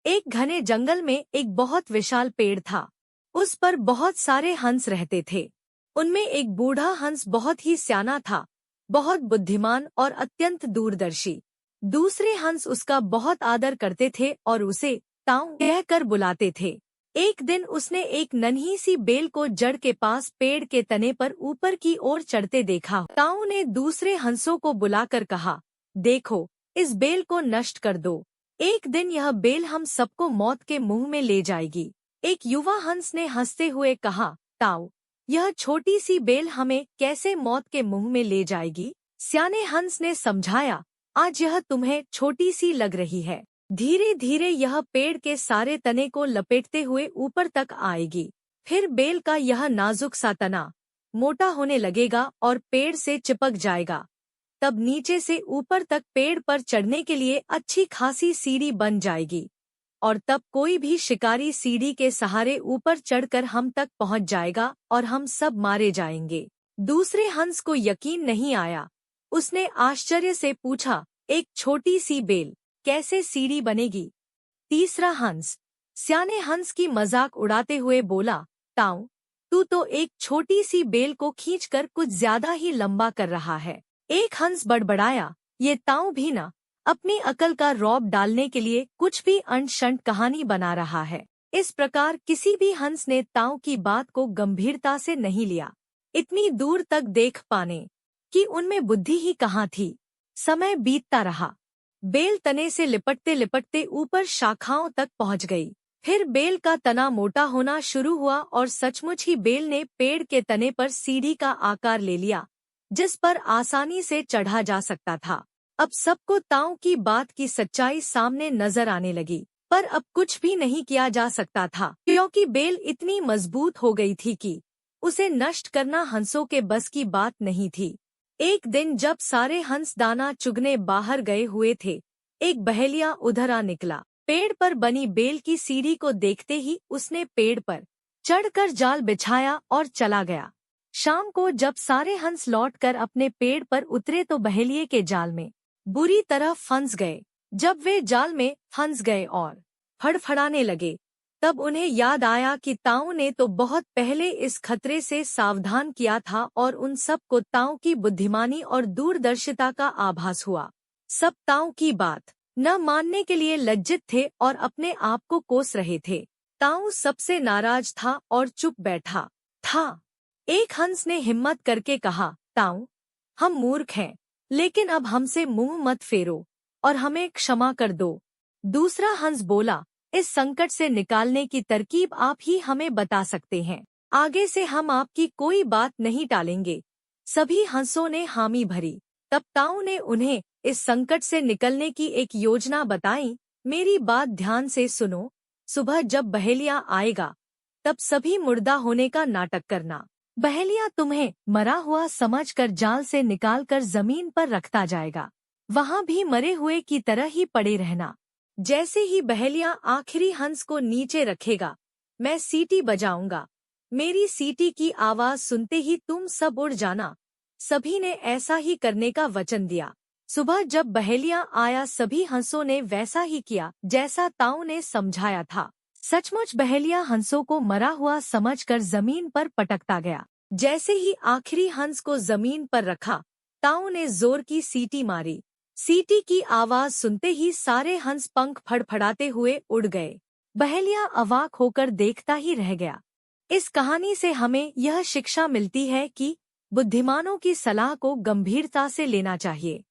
एक घने जंगल में एक बहुत विशाल पेड़ था। उस पर बहुत सारे हंस रहते थे। उनमें एक बूढ़ा हंस बहुत ही सियाना था, बहुत बुद्धिमान और अत्यंत दूरदर्शी। दूसरे हंस उसका बहुत आदर करते थे और उसे ताऊ कहकर बुलाते थे। एक दिन उसने एक नन्ही सी बेल को जड़ के पास पेड़ के तने पर ऊपर की ओर चढ़ते देखा। ताऊ ने दूसरे हंसों को बुलाकर कहा, देखो, इस बेल को नष्ट कर दो। एक दिन यह बेल हम सबको मौत के मुंह में ले जाएगी। एक युवा हंस ने हंसते हुए कहा, ताऊ, यह छोटी सी बेल हमें कैसे मौत के मुंह में ले जाएगी? सियाने हंस ने समझाया, आज यह तुम्हें छोटी सी लग रही है, धीरे धीरे यह पेड़ के सारे तने को लपेटते हुए ऊपर तक आएगी। फिर बेल का यह नाजुक सा तना मोटा होने लगेगा और पेड़ से चिपक जाएगा। तब नीचे से ऊपर तक पेड़ पर चढ़ने के लिए अच्छी खासी सीढ़ी बन जाएगी और तब कोई भी शिकारी सीढ़ी के सहारे ऊपर चढ़कर हम तक पहुंच जाएगा और हम सब मारे जाएंगे। दूसरे हंस को यकीन नहीं आया। उसने आश्चर्य से पूछा, एक छोटी सी बेल कैसे सीढ़ी बनेगी? तीसरा हंस सियाने हंस की मजाक उड़ाते हुए बोला, ताऊ, तू तो एक छोटी सी बेल को खींचकर कुछ ज्यादा ही लंबा कर रहा है। एक हंस बड़बड़ाया, ये ताऊ भी ना अपनी अकल का रौब डालने के लिए कुछ भी अंट-शंट कहानी बना रहा है। इस प्रकार किसी भी हंस ने ताऊ की बात को गंभीरता से नहीं लिया। इतनी दूर तक देख पाने कि उनमें बुद्धि ही कहाँ थी। समय बीतता रहा। बेल तने से लिपटते लिपटते ऊपर शाखाओं तक पहुंच गई। फिर बेल का तना मोटा होना शुरू हुआ और सचमुच ही बेल ने पेड़ के तने पर सीढ़ी का आकार ले लिया, जिस पर आसानी से चढ़ा जा सकता था। अब सबको ताऊ की बात की सच्चाई सामने नजर आने लगी, पर अब कुछ भी नहीं किया जा सकता था, क्योंकि बेल इतनी मजबूत हो गई थी कि उसे नष्ट करना हंसों के बस की बात नहीं थी। एक दिन जब सारे हंस दाना चुगने बाहर गए हुए थे, एक बहेलिया उधर आ निकला। पेड़ पर बनी बेल की सीढ़ी को देखते ही उसने पेड़ पर चढ़कर जाल बिछाया और चला गया। शाम को जब सारे हंस लौटकर अपने पेड़ पर उतरे तो बहेलिये के जाल में बुरी तरह फंस गए। जब वे जाल में फंस गए और फड़फड़ाने लगे, तब उन्हें याद आया कि ताऊ ने तो बहुत पहले इस खतरे से सावधान किया था और उन सब को ताऊ की बुद्धिमानी और दूरदर्शिता का आभास हुआ। सब ताऊ की बात न मानने के लिए लज्जित थे और अपने आप को कोस रहे थे। ताऊ सबसे नाराज था और चुप बैठा था। एक हंस ने हिम्मत करके कहा, ताऊ, हम मूर्ख हैं, लेकिन अब हमसे मुंह मत फेरो और हमें क्षमा कर दो। दूसरा हंस बोला, इस संकट से निकालने की तरकीब आप ही हमें बता सकते हैं। आगे से हम आपकी कोई बात नहीं टालेंगे। सभी हंसों ने हामी भरी। तब ताऊ ने उन्हें इस संकट से निकलने की एक योजना बताई। मेरी बात ध्यान से सुनो। सुबह जब बहेलिया आएगा, तब सभी मुर्दा होने का नाटक करना। बहेलिया तुम्हें मरा हुआ समझकर जाल से निकालकर जमीन पर रखता जाएगा। वहाँ भी मरे हुए की तरह ही पड़े रहना। जैसे ही बहेलिया आखिरी हंस को नीचे रखेगा, मैं सीटी बजाऊंगा। मेरी सीटी की आवाज सुनते ही तुम सब उड़ जाना। सभी ने ऐसा ही करने का वचन दिया। सुबह जब बहेलिया आया, सभी हंसों ने वैसा ही किया जैसा ताऊ ने समझाया था। सचमुच बहेलिया हंसों को मरा हुआ समझकर जमीन पर पटकता गया। जैसे ही आखिरी हंस को जमीन पर रखा, ताऊ ने जोर की सीटी मारी। सीटी की आवाज सुनते ही सारे हंस पंख फड़फड़ाते हुए उड़ गए। बहेलिया अवाक होकर देखता ही रह गया। इस कहानी से हमें यह शिक्षा मिलती है कि बुद्धिमानों की सलाह को गंभीरता से लेना चाहिए।